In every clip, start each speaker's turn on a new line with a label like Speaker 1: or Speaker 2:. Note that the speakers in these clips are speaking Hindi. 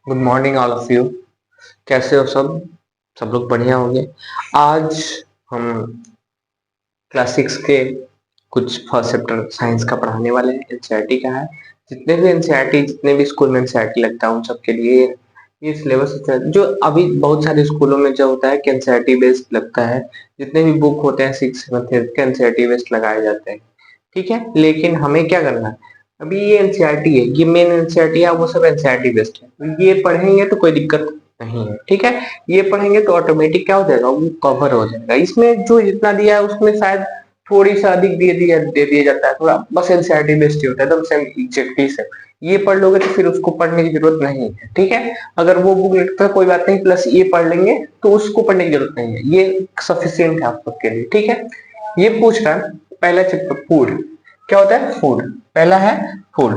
Speaker 1: Good morning all of you. कैसे हो सब? सब लोग बढ़िया होंगे। आज हम क्लास 6 के कुछ फर्स्ट चैप्टर साइंस का पढ़ाने वाले हैं। एनसीईआरटी का है। जितने भी एनसीईआरटी जितने भी स्कूल में एनसीईआरटी लगता है उन सबके लिए ये सिलेबस जो अभी बहुत सारे स्कूलों में जो होता है कि एनसीईआरटी बेस्ड लगता है। जितने भी बुक होते हैं 6 7 के एनसीईआरटी बेस्ड लगाए जाते हैं। ठीक है, लेकिन हमें क्या करना है? अभी ये एनसीईआरटी है, ये मेन एनसीईआरटी है, वो सब एनसीईआरटी बेस्ड है, तो ये पढ़ेंगे तो कोई दिक्कत नहीं है। ठीक है, ये पढ़ेंगे तो ऑटोमेटिक क्या हो जाएगा, वो कवर हो जाएगा। इसमें जो जितना दिया है उसमें शायद थोड़ी सा अधिक दे दिया जाता है, थोड़ा बस एनसीईआरटी बेस्ड ही होता है, एकदम सेम एग्जैक्टली सेम। ये पढ़ लोगे तो फिर उसको पढ़ने की जरूरत नहीं है। ठीक है, अगर वो बुक लगता है कोई बात नहीं, प्लस ये पढ़ लेंगे तो उसको पढ़ने की जरूरत नहीं है, ये सफिशियंट है आप सबके लिए। ठीक है, ये पूछ रहा है पहला चैप्टर फूड। क्या होता है फूड? पहला है फूड।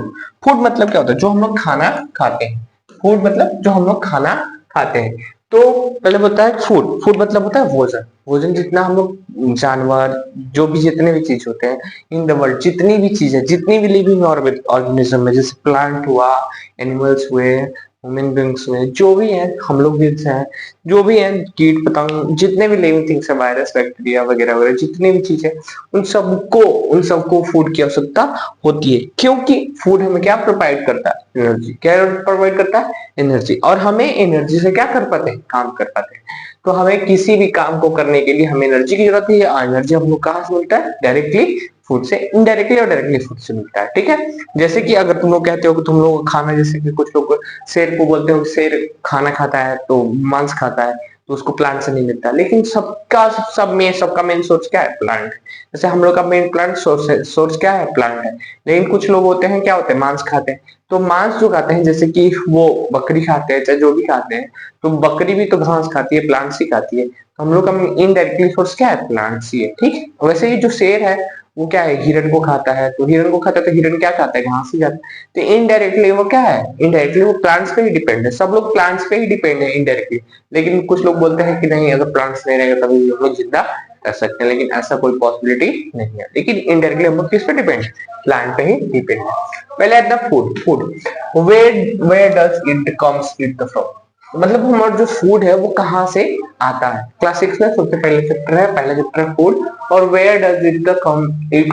Speaker 1: फूड मतलब क्या होता है? जो हम लोग खाना खाते हैं। फूड मतलब जो हम लोग खाना खाते हैं। तो पहले होता है फूड। फूड मतलब होता है भोजन। भोजन जितना हम लोग जानवर जो भी जितने भी चीज होते हैं इन द वर्ल्ड, जितनी भी चीजें, जितनी भी लिविंग ऑर्गेनिज्म है, जैसे प्लांट हुआ, एनिमल्स हुए, ह्यूमन बींग्स हुए, जो भी है, हम लोग भी हैं, जो भी है, कीट पतंग, जितने भी लिविंग थिंग्स है, वायरस बैक्टीरिया वगैरह वगैरह, जितनी भी चीजें, उन सबको फूड की आवश्यकता होती है। क्योंकि फूड हमें क्या प्रोवाइड करता है? एनर्जी। क्या प्रोवाइड करता है? एनर्जी। और हमें एनर्जी से क्या कर पाते हैं? काम कर पाते हैं। तो हमें किसी भी काम को करने के लिए हमें एनर्जी की जरूरत है। और एनर्जी हम लोग कहाँ से मिलता है? डायरेक्टली फूड से, इनडायरेक्टली और डायरेक्टली फूड से मिलता है। ठीक है, जैसे कि अगर तुम लोग कहते हो कि तुम लोग खाना, जैसे कि कुछ लोग शेर को बोलते हो शेर खाना खाता है तो मांस खाता है, तो उसको प्लांट से नहीं मिलता। लेकिन सबका मेन सोर्स क्या है? प्लांट। जैसे हम लोग का मेन प्लांट सोर्स है, सोर्स क्या है? प्लांट है। लेकिन कुछ लोग होते हैं क्या होते हैं? मांस खाते हैं। तो मांस जो खाते हैं, जैसे कि वो बकरी खाते हैं, चाहे जो भी खाते हैं, तो बकरी भी तो घास खाती है, प्लांट्स ही खाती है। तो हम लोग का इनडायरेक्टली सोर्स क्या है? प्लांट्स ही है। ठीक है, वैसे ही जो शेर है वो क्या है? हिरण को खाता है। तो हिरण को खाता है तो हिरण क्या खाता है? घास ही खाता है। तो इनडायरेक्टली वो क्या है? इनडायरेक्टली वो प्लांट्स पे ही डिपेंड है। सब लोग प्लांट्स पे ही डिपेंड है इनडायरेक्टली। लेकिन कुछ लोग बोलते हैं कि नहीं, अगर प्लांट्स नहीं रहेगा तभी हम लोग जिंदा रह सकते हैं, लेकिन ऐसा कोई पॉसिबिलिटी नहीं है। लेकिन इनडायरेक्टली हम लोग किस पे डिपेंड है? प्लांट पे ही डिपेंड है। पहले आता है food. Food where does it comes it from? मतलब हमारा जो फूड है वो कहाँ से आता है? क्लास 6 में सबसे पहले चैप्टर है, पहला चैप्टर है फूड। और where does it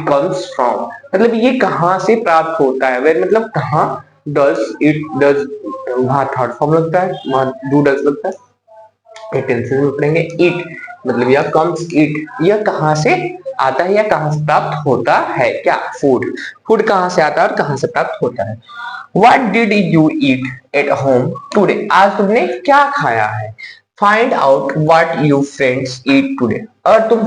Speaker 1: comes from, मतलब ये कहाँ से प्राप्त होता है? वेयर मतलब कहाँ, डज इट, डज वहां थर्ड फॉर्म लगता है, वहां डू डज लगता है। टेंसेस में पढ़ेंगे। इट मतलब यह कम्स इट, यह कहाँ से आता है या कहाँ से प्राप्त होता है? क्या? फूड। फूड कहाँ से आता है और कहाँ से प्राप्त होता है? What did you eat at home today? आज तुमने क्या खाया है? Find out what your friends eat today. और तुम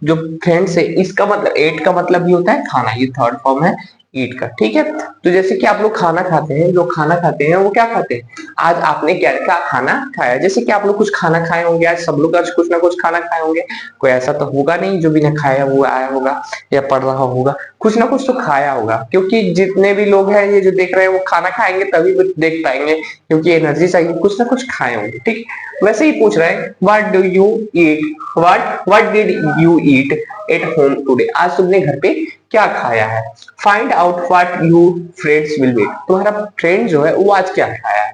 Speaker 1: जो फ्रेंड्स है, इसका मतलब एट का मतलब भी होता है खाना, ये थर्ड फॉर्म है ईट का। ठीक है, तो जैसे कि आप लोग खाना खाते हैं, जो खाना खाते हैं वो क्या खाते हैं? आज आपने क्या क्या खाना खाया? जैसे कि आप लोग कुछ खाना खाए होंगे, आज सब लोग आज कुछ ना कुछ खाना खाए होंगे। कोई ऐसा तो होगा नहीं जो बिना खाया हुआ आया होगा या पढ़ रहा होगा, कुछ ना कुछ तो खाया होगा। क्योंकि जितने भी लोग हैं ये जो देख रहे हैं वो खाना खाएंगे तभी वो देख पाएंगे, क्योंकि एनर्जी चाहिए, कुछ ना कुछ खाए होंगे। ठीक, वैसे ही पूछ रहे हैं what do you eat, what did you eat at home today? आज तुमने घर पे क्या खाया है? Find out what you friends will eat, तुम्हारा फ्रेंड जो है वो आज क्या खाया है?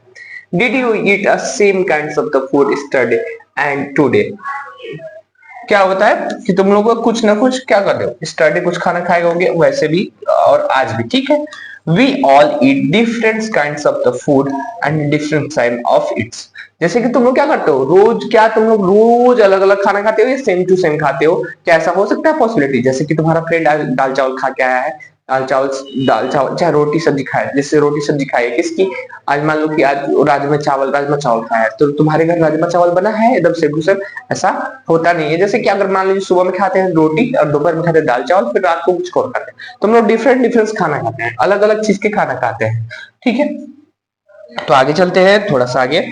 Speaker 1: Did you eat a same kinds of the food yesterday and today? क्या होता है कि तुम लोग कुछ ना कुछ क्या कर रहे हो, स्टडी कुछ खाना खाए होंगे वैसे भी और आज भी। ठीक है, we all eat different kind of the food and different time of its. जैसे कि तुम लोग क्या करते हो रोज, क्या तुम लोग रोज अलग अलग खाना खाते हो या सेम टू सेम खाते हो? क्या ऐसा हो सकता है पॉसिबिलिटी? जैसे कि तुम्हारा फ्रेंड दाल चावल खा के आया है, दाल चावल चाहे रोटी सब्जी खाए, जैसे रोटी सब्जी खाई है किसकी? आज मान लो कि आज राजमा चावल खाया है, तो तुम्हारे घर राजमा चावल बना है एकदम सेम टू सेम? ऐसा होता नहीं है। जैसे कि अगर मान लीजिए सुबह में खाते हैं रोटी और दोपहर में खाते हैं दाल चावल, फिर रात को कुछ और खाते हैं, तो हम लोग डिफरेंट डिफरेंट खाना खाते हैं, अलग अलग चीज के खाना खाते हैं। ठीक है, तो आगे चलते हैं थोड़ा सा आगे।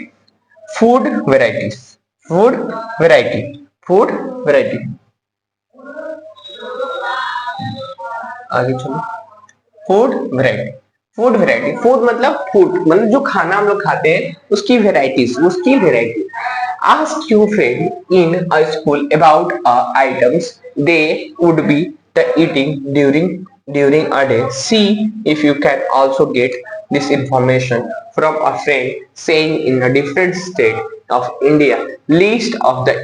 Speaker 1: Food varieties. Food variety. Food variety. आगे चलो। Food variety. Food variety, food मतलब फूड मतलब जो खाना हम लोग खाते हैं उसकी वेराइटीज, उसकी variety. Ask your friend in a school about items they would be the eating during a day. See if you can also get this information from a friend saying in a different state of India, list of the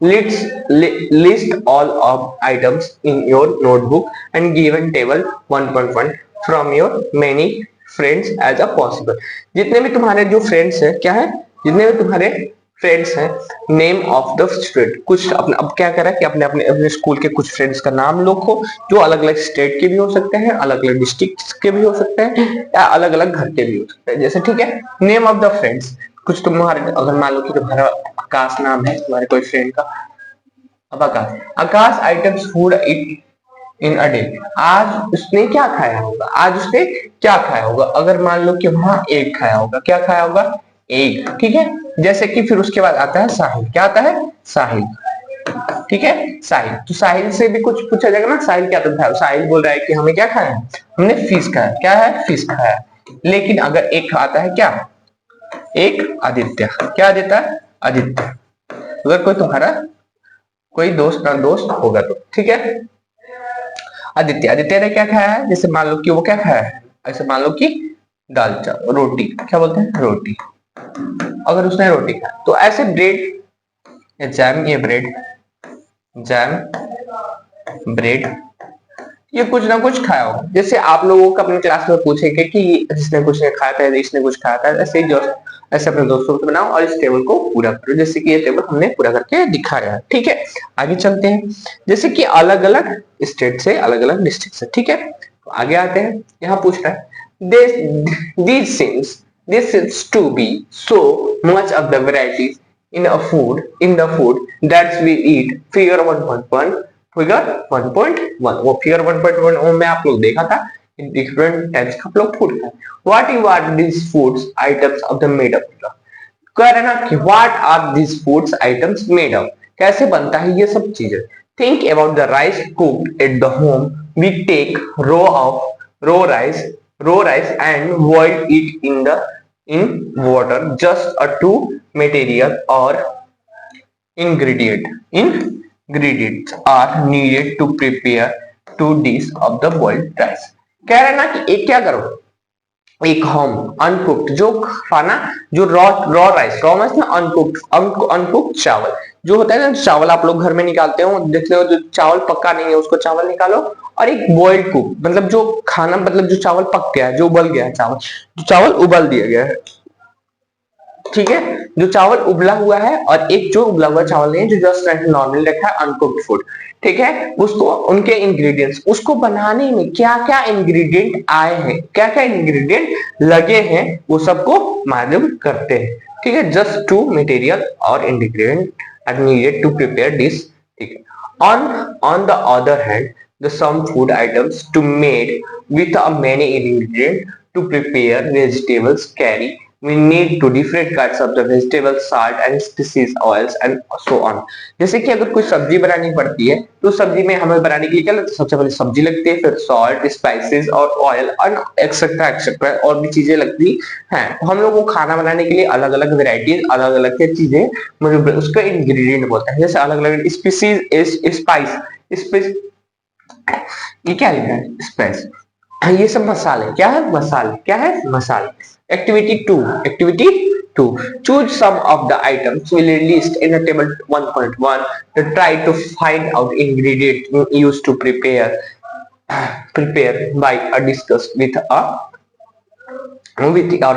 Speaker 1: list all of items in your notebook and given table 1.1 from your many friends as a possible. जितने भी तुम्हारे जो फ्रेंड्स है क्या है, जितने भी तुम्हारे फ्रेंड्स हैं, नेम ऑफ द स्टेट, कुछ अपने अब क्या करा कि अपने अपने अपने स्कूल के कुछ फ्रेंड्स का नाम लिखो जो अलग अलग स्टेट के भी हो सकते हैं, अलग अलग डिस्ट्रिक्ट के भी हो सकते हैं या अलग अलग घर के भी हो सकते हैं। जैसे ठीक है, नेम ऑफ द फ्रेंड्स, कुछ तुम्हारे अगर मान लो कि तुम्हारा आकाश नाम है तुम्हारे कोई फ्रेंड का, अब Akash, Akash items food eat in a day, आज उसने क्या खाया होगा, आज उसने क्या खाया होगा। अगर मान लो कि वहां एग खाया होगा, क्या खाया होगा, एग, ठीक है। जैसे कि फिर उसके बाद आता है साहिल, क्या आता है, साहिल, ठीक है, साहिल। तो साहिल से भी कुछ पूछा जाएगा ना, साहिल क्या था, साहिल बोल रहा है कि हमें क्या खाया है, हमने फिश खाया, क्या है, फिश खाया। लेकिन अगर एक आता है क्या, एक आदित्य, क्या देता है, आदित्य। अगर कोई तुम्हारा कोई दोस्त ना दोस्त होगा तो ठीक है, आदित्य, आदित्य ने क्या खाया है, जैसे मान लो कि वो क्या खाया है, ऐसे मान लो कि दाल चावल रोटी, क्या बोलते हैं, रोटी। अगर उसने रोटी खाया तो ऐसे ब्रेड, जैम, ये ब्रेड, जैम, ब्रेड, ये कुछ ना कुछ खाया होगा। जैसे आप लोगों को अपने क्लास में पूछेंगे कि जिसने कुछ नहीं खाया था, इसने कुछ खाया था, ऐसे ही जो ऐसे अपने दोस्तों को बनाओ और इस टेबल को पूरा करो, जैसे कि ये टेबल हमने पूरा करके दिखाया है, ठीक है। आगे चलते हैं, जैसे कि अलग अलग स्टेट से अलग अलग डिस्ट्रिक्ट से, ठीक है। तो आगे आते हैं, यहाँ पूछ रहा है this seems to be so much of the varieties in the food that we eat, figure 1.1, figure 1.1, वो फिगर 1.1 में आप लोग देखा था डिफरेंट टाइप्स का आप लोग फूड खाए। What you are this foods items of the made up, कह रहे ना कि what are this foods items made up, कैसे बनता है ये सब चीजें। Think about the rice cooked at the home, we take raw rice and boil it in water, just a two material or ingredients are needed to prepare two dish of the boiled rice। कह रहे ना कि एक क्या करो, एक होम अनकुक्ड जो खाना, जो रॉ राइस, रॉ राइस ना, अनकुक्ड चावल जो होता है ना, चावल आप लोग घर में निकालते हो, देखते हो जो चावल पक्का नहीं है उसको चावल निकालो, और एक बॉइल्ड कुक मतलब जो खाना, मतलब जो चावल पक गया है, जो उबल गया है चावल, जो चावल उबल दिया गया है, ठीक है, जो चावल उबला हुआ है, और एक जो उबला हुआ चावल नहीं है, जो जस्ट नॉर्मल रखा है अनकुक्ड फूड, ठीक है। उसको उनके इंग्रेडिएंट्स, उसको बनाने में क्या क्या इंग्रेडिएंट आए हैं, क्या क्या इंग्रेडिएंट लगे हैं, वो सबको मालूम करते हैं, ठीक है। जस्ट टू मटेरियल और ingredient are needed to prepare this, ठीक है। On the other hand the some food items to made with a many ingredient to prepare vegetables carry, we need to different kinds of the vegetable salt and species oils and so on। जैसे कि अगर कोई सब्जी बनानी पड़ती है तो सब्जी में हमें बनाने के लिए क्या लगता है, सबसे पहले सब्जी लगती है, फिर सॉल्ट, स्पाइसेस और ऑयल और एक्सेट्रा एक्सेट्रा और भी चीजें लगती हैं। हम लोग को खाना बनाने के लिए अलग अलग वेराइटीज, अलग अलग चीजें मतलब उसका इंग्रेडिएंट बोलते हैं। जैसे अलग अलग स्पीसीज, स्पाइस, ये क्या लिखा है, स्पाइस, ये सब मसाले, क्या है, मसाले, क्या है, मसाले। Activity to choose some of the items will list in a table 1.1 to try to find out ingredient used to prepare by a discuss with our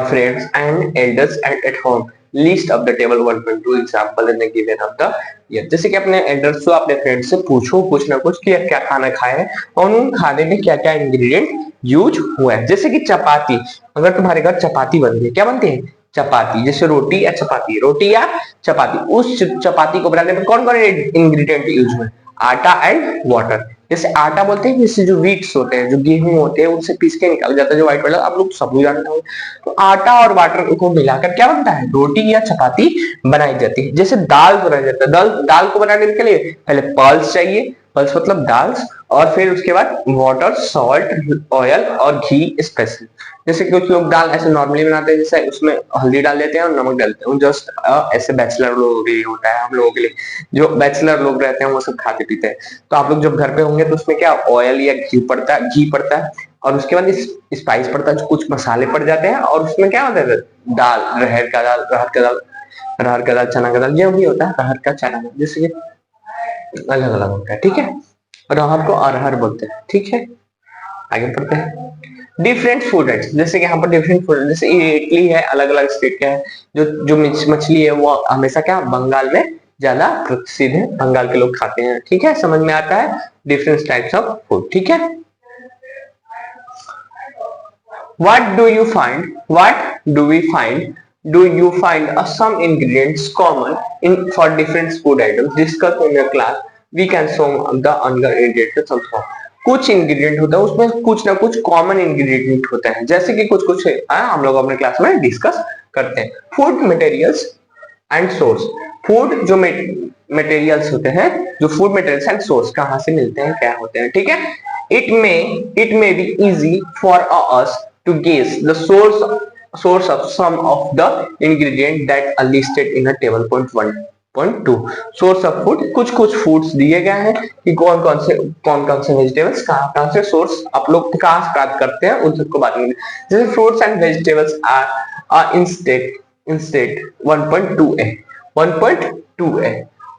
Speaker 1: friends and elders at home, list of the table 1.2 example and the given of the year। जैसे कि अपने एल्डर्स को अपने फ्रेंड्स से पूछो कुछ ना कुछ कि क्या खाना खाए हैं और उन खाने में क्या क्या इंग्रेडिएंट यूज हुआ है। जैसे कि चपाती, अगर तुम्हारे घर चपाती बनती है, क्या बनती है, चपाती, जैसे रोटी या चपाती, रोटी या चपाती, उस चपाती को बनाने में कौन कौन इंग्रेडिएंट यूज हुए, आटा एंड वाटर। जैसे आटा बोलते हैं, जैसे जो वीट्स होते हैं, जो गेहूं होते हैं, उनसे पीस के निकाला जाता है जो व्हाइट वाला, आप लोग सब लोग जानते होंगे। तो आटा और वाटर को मिलाकर क्या बनता है, रोटी या चपाती बनाई जाती है। जैसे दाल बनाया जाता है, दाल को बनाने के लिए पहले पल्स चाहिए, पल्स मतलब दाल, और फिर उसके बाद वाटर, सॉल्ट, ऑयल और घी स्पेशल। जैसे कुछ लोग दाल ऐसे नॉर्मली बनाते हैं, जैसे उसमें हल्दी डाल देते हैं और नमक डालते हैं, जस्ट ऐसे बैचलर लोगों के लिए होता है, हम लोगों के लिए जो बैचलर लोग रहते हैं वो सब खाते पीते हैं। तो आप लोग जब घर पे होंगे तो उसमें क्या ऑयल या घी पड़ता है, और उसके बाद स्पाइस पड़ता है, कुछ मसाले पड़ जाते हैं, और उसमें क्या होता है, दाल, राहर का दाल, चना का दाल, जो भी होता है, राहर का, चना का, जैसे कि अलग अलग होता है, ठीक है। राहर को अरहर बोलते हैं, ठीक है। आगे बढ़ते हैं। डिफरेंट फूड आइटम्स, जैसे कि यहाँ पर डिफरेंट फूड, जैसे ये इटली है, अलग अलग स्टेट का है। जो जो मछली है वो हमेशा क्या बंगाल में ज्यादा प्रसिद्ध है, बंगाल के लोग खाते हैं, ठीक है, समझ में आता है। डिफरेंट टाइप्स ऑफ फूड, ठीक है। What do you find? What do we find? Do you find some ingredients common in for different food items discussed in your class? We can sum the other ingredients also. कुछ इंग्रेडिएंट होता है उसमें कुछ ना कुछ कॉमन इंग्रेडिएंट होता है, जैसे कि कुछ कुछ हम लोग अपने क्लास में डिस्कस करते हैं। Food materials and source, food जो मटेरियल्स होते हैं, जो फूड मटेरियल्स एंड सोर्स कहाँ से मिलते हैं, क्या होते हैं, ठीक है। It may be easy for us to guess the source of some of the ingredients that are listed in a table. Point 1.2 source of food, कुछ कुछ फूड्स दिए गए हैं कि कौन कौन से वेजिटेबल्स कहाँ से सोर्स आप लोग कहाँ से प्राप्त करते हैं, उन सबको बात करेंगे। जैसे fruits and vegetables are instead 1.2a 1.2a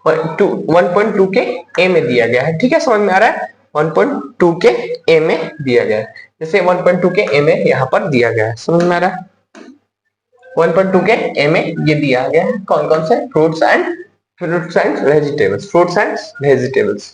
Speaker 1: 1.2 के ए में दिया गया है, ठीक है, समझ में आ रहा है। 1.2 के ए में दिया गया है, जैसे 1.2 के ए में यहाँ पर दिया गया है, समझ में आ रहा है। 1.2 के ए में ये दिया गया है कौन कौन से फ्रूट्स एंड वेजिटेबल्स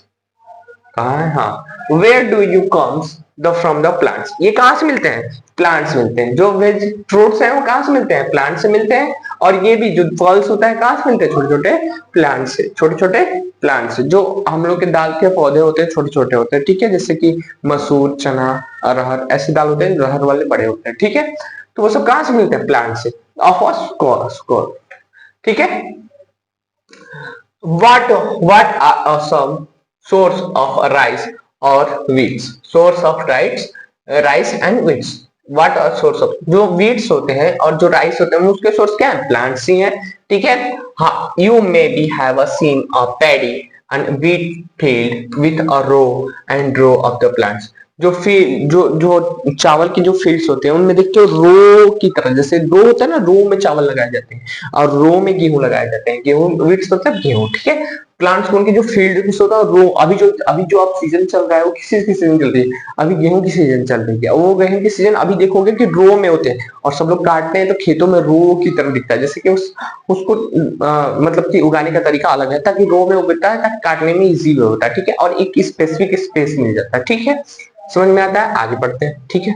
Speaker 1: कहाँ है, हाँ। Where do you comes the from the plants, ये कहाँ से मिलते हैं, प्लांट से मिलते हैं। जो वेज फ्रूट्स हैं वो कहाँ से मिलते हैं, प्लांट से मिलते हैं। और ये भी जो फल्स होता है कहाँ से मिलते हैं, छोटे छोटे प्लांट से, छोटे छोटे प्लांट से। जो हम लोग के दाल के पौधे होते हैं छोटे छोटे होते हैं, ठीक है, जैसे कि मसूर, चना, अरहर, ऐसे दाल होते हैं, अरहर वाले बड़े होते हैं, ठीक है। तो वो सब कहाँ से मिलते हैं, प्लांट से, ऑफ ठीक है। what are some source of rice or wheat, source of rice and wheat, what are source of, जो wheats होते हैं और जो राइस होते हैं उसके सोर्स क्या है, प्लांट्स ही है, ठीक है। हाँ, you maybe have seen a paddy and wheat field with a row of the plants, जो फील्ड जो चावल की जो फील्ड्स होते हैं उनमें देखते हो रो की तरह, जैसे रो होता है ना, रो में चावल लगाए जाते हैं और रो में गेहूं लगाए जाते हैं, गेहूं विट्स मतलब गेहूं, ठीक है। प्लांट्स उनकी जो फील्ड होता है रो, अभी जो आप सीजन चल रहा है वो किसी की सीजन चल रही है, अभी गेहूं की सीजन चल रही है, वो गेहूं की सीजन अभी देखोगे कि रो में होते हैं और सब लोग काटते हैं तो खेतों में रो की तरह दिखता है, जैसे कि उसको मतलब कि उगाने का तरीका अलग है, ताकि रो में उगता है ताकि काटने में इजी होता है, ठीक है, और एक स्पेसिफिक स्पेस मिल जाता है, ठीक है, समझ में आता है। आगे बढ़ते हैं, ठीक है।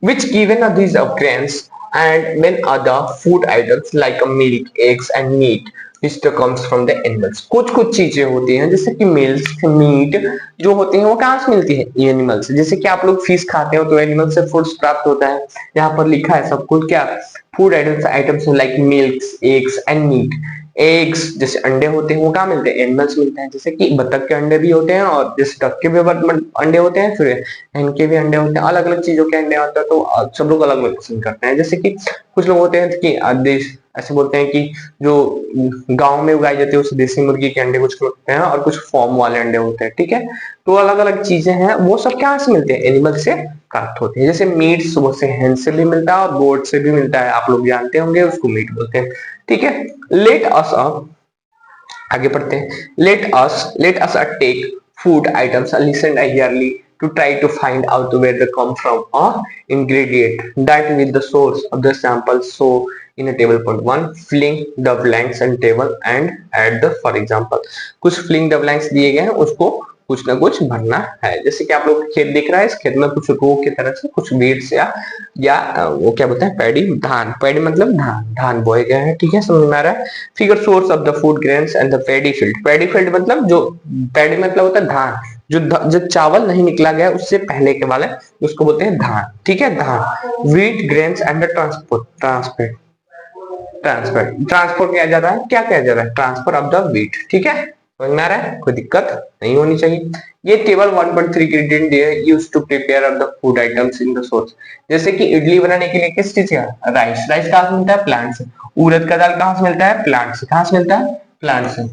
Speaker 1: Which given are these of grains and when other food items like milk, eggs and meat which comes from the animals, कुछ कुछ चीजें होती हैं जैसे कि मिल्क, मीट जो होती हैं वो कहाँ से मिलती है, एनिमल से। जैसे कि आप लोग फिश खाते हो तो एनिमल से फूड्स प्राप्त होता है, यहाँ पर लिखा है सब कुछ, क्या food items like milk, eggs and meat. Eggs जैसे अंडे होते हैं वो कहाँ मिलते हैं, एनिमल्स मिलते हैं, जैसे कि बतख के अंडे भी होते हैं और जैसे डक के भी अंडे होते हैं, फिर hen के भी अंडे होते हैं, अलग अलग चीजों के अंडे होते हैं, तो सब लोग अलग अलग पसंद करते हैं। जैसे कि कुछ लोग होते हैं कि देश ऐसे बोलते हैं कि जो गांव में उगाई जाती है उस देसी मुर्गी के अंडे कुछ होते हैं और कुछ फॉर्म वाले अंडे होते हैं, ठीक है। तो अलग अलग चीजें हैं, वो सब कहाँ से मिलते हैं, एनिमल से प्राप्त होते हैं। जैसे मीट सुबह से hen से भी मिलता है और गोट से भी मिलता है, आप लोग जानते होंगे उसको मीट बोलते हैं, ठीक है। लेट अस अप, आगे पढ़ते हैं। Let us take food items listen early to try to find out where they come from or ingredient that with the source of the sample. So in a table point 1 fill the blanks and table and add the for example, कुछ fill the blanks दिए गए हैं उसको कुछ ना कुछ भरना है। जैसे कि आप लोग खेत दिख रहा है, इस खेत में कुछ रो की तरह से कुछ बीड्स या वो क्या बोलते हैं, पैडी, पैडी मतलब धान बोए गए हैं, ठीक है, समझ में आ रहा है। Figure source of the food grains and the paddy field मतलब जो पैडी मतलब होता है धान, जो चावल नहीं निकला गया उससे पहले के वाले उसको बोलते हैं धान, ठीक है, धान। Wheat grains and the transport किया जा रहा है, क्या किया जा रहा है, ट्रांसफर ऑफ द व्हीट, ठीक है, समझ में आ रहा है, कोई दिक्कत नहीं होनी चाहिए। ये टेबल 1.3 इंग्रेडिएंट है used to prepare of the food items in the source. जैसे कि इडली बनाने के लिए किस चीज का, राइस कहाँ से मिलता है, प्लांट से। उड़द का दाल कहाँ से मिलता है, प्लांट से। कहाँ से मिलता है, प्लांट से।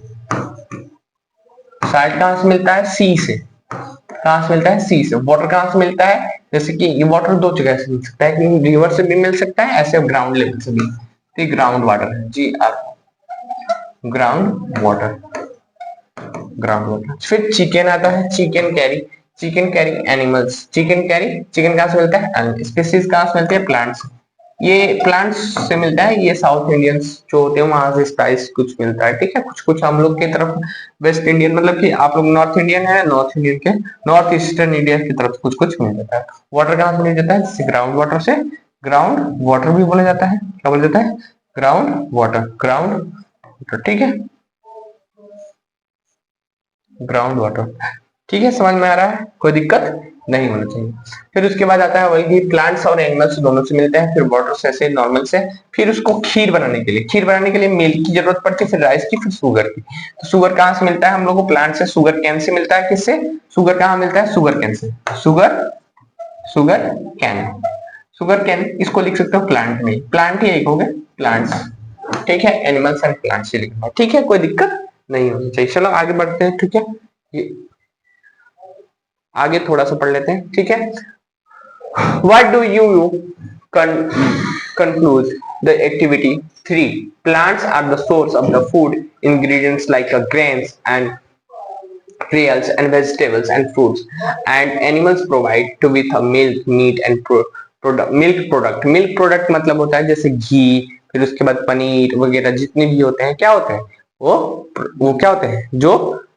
Speaker 1: साल्ट कहाँ से मिलता है, सी से। कहाँ से मिलता है, सी से। वाटर कहाँ से मिलता है, जैसे कि ये वाटर दो जगह से मिल सकता है, कि रिवर से भी मिल सकता है, ऐसे ग्राउंड लेवल से भी। तो ग्राउंड वाटर है, जी आर, ग्राउंड वाटर, ग्राउंड वाटर। फिर चिकन आता है, chicken curry, chicken curry animals, chicken curry, chicken कहां से मिलता है, स्पीसीज कहां से मिलती है, प्लांट्स, ये प्लांट्स से मिलता है, ये साउथ इंडियंस जो होते हैं वहां से स्पाइस कुछ मिलता है, ठीक है। कुछ कुछ हम लोग की तरफ वेस्ट इंडियन, मतलब कि आप लोग नॉर्थ इंडियन है, नॉर्थ इंडियन के नॉर्थ ईस्टर्न इंडिया की तरफ कुछ कुछ मिल जाता है। वाटर कहां से मिल जाता है, जैसे ग्राउंड वाटर से, ग्राउंड वाटर भी बोला जाता है, क्या बोला जाता है, ग्राउंड वाटर, ग्राउंड वाटर, ठीक है, ग्राउंड वाटर, ठीक है, समझ में आ रहा है, कोई दिक्कत नहीं होना चाहिए। फिर उसके बाद आता है वही प्लांट्स और एनिमल्स दोनों से मिलते हैं, फिर वाटर से, ऐसे नॉर्मल से। फिर उसको खीर बनाने के लिए, खीर बनाने के लिए मिल्क की जरूरत पड़ती है, फिर राइस की, फिर शुगर की। तो शुगर कहाँ से मिलता है हम लोग को, प्लांट से, शुगर कैन से मिलता है, किससे, शुगर कहाँ मिलता है, sugar can say, sugar, sugar cane, sugar cane, इसको लिख सकते हो प्लांट में, प्लांट ही एक हो गए, प्लांट्स, ठीक है, एनिमल्स एंड प्लांट्स ही लिखना है, ठीक है, कोई दिक्कत नहीं होनी चाहिए। चलो आगे बढ़ते हैं, ठीक है, ये आगे थोड़ा सा पढ़ लेते हैं, ठीक है। What do you conclude the activity 3? Plants are the source of the food ingredients like grains and cereals and vegetables and fruits, and animals provide to with a milk, meat and product, milk product, milk product मतलब होता है जैसे घी, फिर उसके बाद पनीर वगैरह जितने भी होते हैं, क्या होते हैं वो क्या होते हैं, जो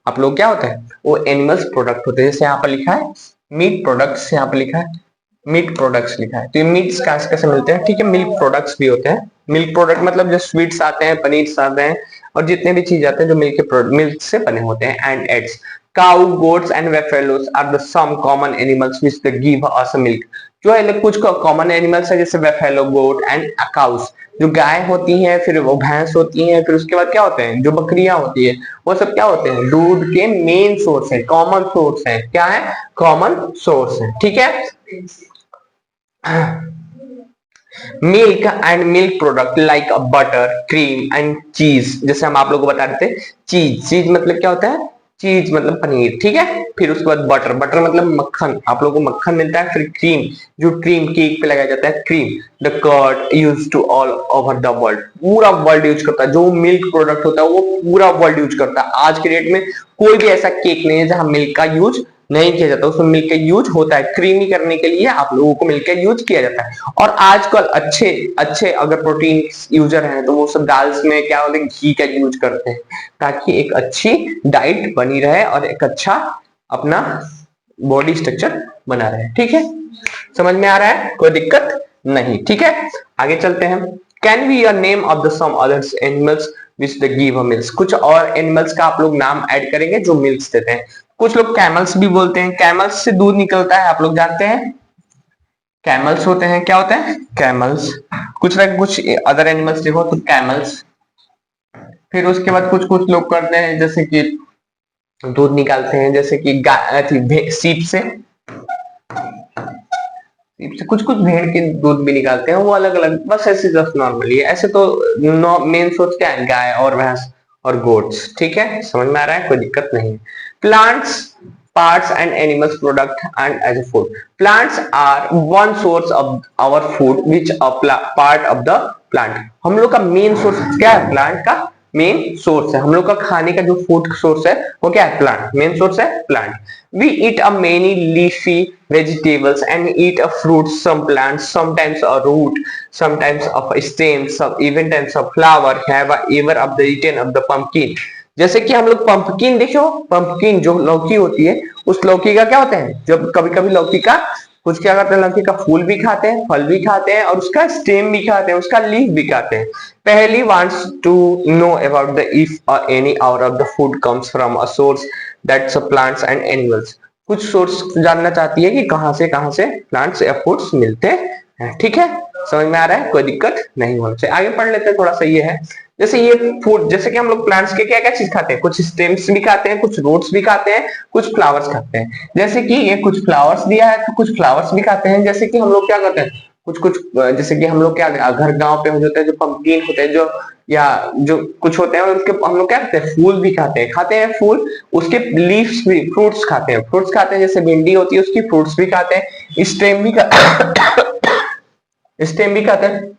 Speaker 1: आप लोग क्या होता है, वो एनिमल्स प्रोडक्ट होते हैं। जैसे यहाँ पर लिखा है मीट प्रोडक्ट्स, यहाँ पर लिखा है मीट प्रोडक्ट्स लिखा है, तो ये मीट्स कैसे मिलते हैं, ठीक है, मिल्क प्रोडक्ट्स भी होते हैं। मिल्क प्रोडक्ट मतलब जो स्वीट्स आते हैं, पनीर आते हैं, और जितने भी चीज आते हैं जो मिल्क से बने होते हैं। And eggs, cow, goats and buffaloes are the some common animals which they give us milk. जो है कुछ कॉमन एनिमल्स है, जैसे वेफेलो, गोट एंड काउस, जो गाय होती हैं, फिर वो भैंस होती हैं, फिर उसके बाद क्या होते हैं, जो बकरियां होती है, वो सब क्या होते हैं, दूध के मेन सोर्स है, कॉमन सोर्स है, क्या है, कॉमन सोर्स है, ठीक है। Milk and milk product like butter, cream and चीज, जैसे हम आप लोगों को बता रहे थे, चीज, चीज मतलब क्या होता है, चीज मतलब पनीर, ठीक है। फिर उसके बाद बटर, बटर मतलब मक्खन, आप लोगों को मक्खन मिलता है। फिर क्रीम, जो क्रीम केक पे लगाया जाता है, cream. The curd use to all over the world, पूरा वर्ल्ड यूज करता है, जो मिल्क प्रोडक्ट होता है वो पूरा वर्ल्ड यूज करता है। आज के डेट में कोई भी ऐसा केक नहीं है जहां मिल्क का यूज नहीं किया जाता, उसमें मिल्क का यूज होता है, क्रीमी करने के लिए आप लोगों को मिल्क का यूज किया जाता है। और आजकल अच्छे अच्छे अगर प्रोटीन यूजर हैं तो वो सब दाल्स में क्या होते हैं, घी का यूज करते हैं, ताकि एक अच्छी डाइट बनी रहे और एक अच्छा अपना बॉडी स्ट्रक्चर बना रहे, ठीक है, समझ में आ रहा है, कोई दिक्कत नहीं, ठीक है। आगे चलते हैं। Can be a name of the some others animals which the give a milk, कुछ और एनिमल्स का आप लोग नाम ऐड करेंगे जो मिल्क देते हैं। कुछ लोग कैमल्स भी बोलते हैं, कैमल्स से दूध निकलता है, आप लोग जानते हैं, कैमल्स होते हैं, क्या होते हैं, कैमल्स। कुछ अदर एनिमल्स देखो तो कैमल्स। फिर उसके बाद कुछ कुछ लोग करते हैं जैसे कि दूध निकालते हैं, जैसे कि सीप से, कुछ कुछ भेड़ के दूध भी निकालते हैं, वो अलग अलग, बस ऐसे जस्ट नॉर्मली, ऐसे तो मेन सोर्स क्या है, गाय और भैंस और गोट्स, ठीक है, समझ में आ रहा है, कोई दिक्कत नहीं। Plants, parts and animals product and as a food, plants are one source of our food which a part of the plant, हम लोग का मेन सोर्स क्या है, प्लांट का मेन सोर्स है, हम लोग का खाने का जो फूड सोर्स है वो क्या है, प्लांट, मेन सोर्स है plant. We eat a many leafy vegetables and eat a fruit, some plants, sometimes a root, sometimes of a stem, some even types of flower have a ever of the eaten of the pumpkin, जैसे कि हम लोग पंपकिन देखो, पंपकिन जो लौकी होती है, उस लौकी का क्या होता है, जब कभी कभी लौकी का कुछ क्या करते हैं, लौकी का फूल भी खाते हैं, फल भी खाते हैं, और उसका स्टेम भी खाते हैं, उसका लीफ भी खाते हैं। पहली wants to know about the if any out of the food comes from a source that's plants and animals, कुछ सोर्स जानना चाहती है कि कहां से प्लांट्स या फूड्स मिलते हैं, ठीक है, समझ में आ रहा है, कोई दिक्कत नहीं होना चाहिए। आगे पढ़ लेते हैं, थोड़ा सा ये है, जैसे ये फूड, जैसे कि हम लोग प्लांट्स के क्या क्या चीज खाते हैं, कुछ स्टेम्स भी खाते हैं, कुछ रूट्स भी खाते हैं, कुछ फ्लावर्स खाते हैं। जैसे कि ये कुछ फ्लावर्स दिया है तो कुछ फ्लावर्स भी खाते हैं, जैसे कि हम लोग क्या करते हैं, कुछ कुछ जैसे कि हम लोग क्या घर गांव पे हो जाते हैं, जो पंपकिन होते हैं, जो या जो कुछ होते हैं उसके हम लोग क्या करते हैं, फूल भी खाते हैं फूल, उसके लीव्स भी, फ्रूट्स खाते हैं, जैसे भिंडी होती है उसकी फ्रूट्स भी खाते हैं, स्टेम भी खाते हैं,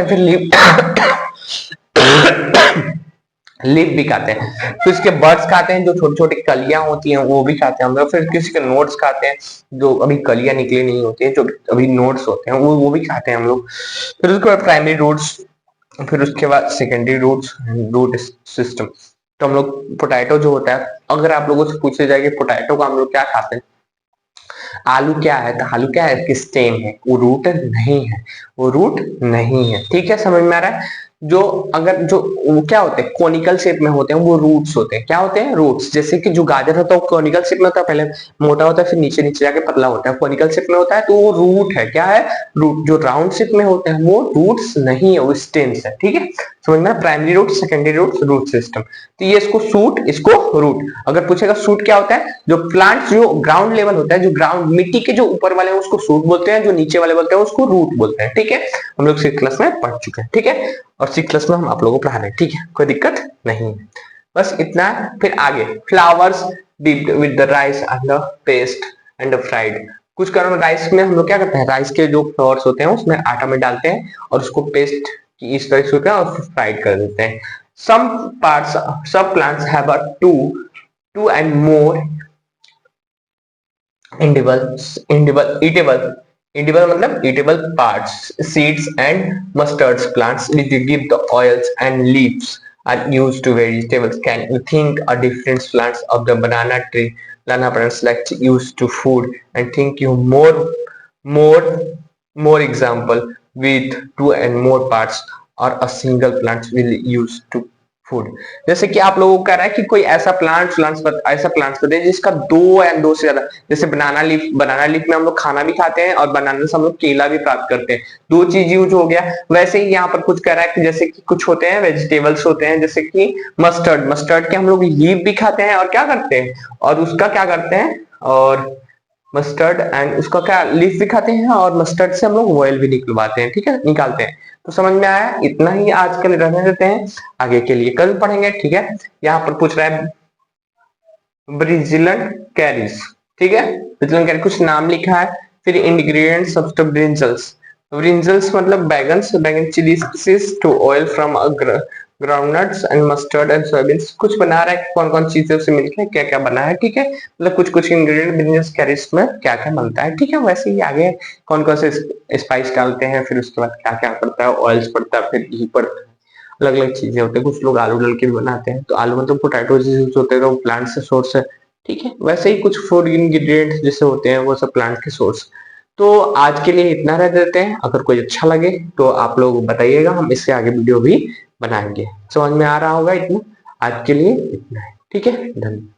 Speaker 1: फिर लीफ भी खाते हैं, फिर इसके बर्ड्स खाते हैं, जो छोटी छोटी कलियां होती हैं वो भी खाते हैं हम लोग, फिर किसी के नोट्स खाते हैं, जो अभी कलियां निकली नहीं होती है, जो अभी नोट्स होते हैं वो भी खाते हैं हम लोग। फिर उसके बाद प्राइमरी रूट्स, फिर उसके बाद सेकेंडरी रूट्स, रूट सिस्टम। तो हम लोग पोटैटो जो होता है, अगर आप लोगों से पूछे जाए कि पोटैटो का हम लोग क्या खाते हैं, आलू क्या है, तो आलू क्या है, स्टेम है, वो रूट नहीं है, वो रूट नहीं है। ठीक है, समझ में आ रहा है। जो अगर जो वो क्या होते हैं, कोनिकल शेप में होते हैं, वो रूट्स होते हैं। क्या होते हैं, रूट्स। जैसे कि जो गाजर होता है वो कोनिकल शेप में होता है, पहले मोटा होता है फिर नीचे नीचे जाके पतला होता है, कोनिकल शेप में होता है, तो वो रूट है। क्या है, रूट। जो राउंड शेप में होते हैं वो रूट्स नहीं है, वो स्टेम्स है। ठीक है, समझ में, primary root, secondary root, root system. तो ये इसको सूट, इसको रूट। अगर पूछेगा सूट क्या होता है, जो प्लांट जो ग्राउंड लेवल होता है, जो ग्राउंड मिट्टी के जो ऊपर वाले हैं उसको सूट बोलते हैं, जो नीचे वाले बोलते हैं उसको रूट बोलते हैं। ठीक है, हम लोग 6th क्लास में पढ़ चुके हैं। ठीक है, और 6th क्लास में हम आप लोगों को पढ़ा रहे हैं। ठीक है, कोई दिक्कत नहीं है, बस इतना। फिर आगे flowers dipped with the rice and the paste and the fried. कुछ कारण राइस में हम लोग क्या करते हैं, राइस के जो फ्लावर्स होते हैं उसमें आटा में डालते हैं और उसको पेस्ट की इस तरह से और फ्राइड कर देते हैं। some parts some plants have a two and more edible मतलब eatable parts. Seeds and mustards plants which give the oils and leaves are used to vegetables. Can you think a different plants of the banana plants like used to food, and think you more example with two and more parts or a single plant will use to food. जैसे कि आप लोगों को कह रहा है कि कोई ऐसा ऐसा प्लांट्स बताइए जिसका दो या दो से ज्यादा, जैसे बनाना लीफ में हम लोग खाना भी खाते हैं और बनाना से हम लोग केला भी प्राप्त करते हैं, दो चीज यूज हो गया। वैसे ही यहाँ पर कुछ कह रहा है कि जैसे कि कुछ होते हैं वेजिटेबल्स होते हैं, जैसे कि मस्टर्ड के हम लोग लीफ भी खाते हैं और क्या करते हैं, और उसका क्या करते हैं, और मस्टर्ड एंड उसका क्या लीफ भी खाते हैं, और मस्टर्ड से हम लोग ऑयल भी निकलवाते हैं। ठीक है, निकालते हैं। तो समझ में आया, इतना ही आज के लिए रहने देते हैं, आगे के लिए कल पढ़ेंगे। ठीक है, यहाँ पर पूछ रहा है ब्रिजिलन कैरीज। ठीक है, ब्रिजिलन कैरी कुछ नाम लिखा है, फिर ingredients of the brinjals. Brinjals मतलब बैगन chilli species to oil from groundnuts and mustard and soybeans. कुछ बना रहा है, कौन कौन चीजें उससे मिलकर क्या क्या बना है। ठीक है, मतलब कुछ कुछ इंग्रेडिएंट ब्रिंजल्स कैरीज में क्या क्या बनता है। ठीक है, वैसे ही आगे कौन कौन से स्पाइस डालते हैं, फिर उसके बाद क्या क्या पड़ता है, ऑयल्स पड़ता है, फिर घी पड़ता है, अलग अलग चीजें होती है। कुछ लोग आलू डाल के भी बनाते हैं, तो आलू मतलब पोटैटो यूज होते हैं, तो प्लांट से सोर्स है। ठीक है, वैसे ही कुछ फूड इंग्रेडिएंट्स जैसे होते हैं वो सब प्लांट के सोर्स। तो आज के लिए इतना रह देते हैं, अगर कोई अच्छा लगे तो आप लोग बताइएगा, हम इससे आगे वीडियो भी बनाएंगे। समझ में आ रहा होगा इतना, आज के लिए इतना है। ठीक है, धन्यवाद।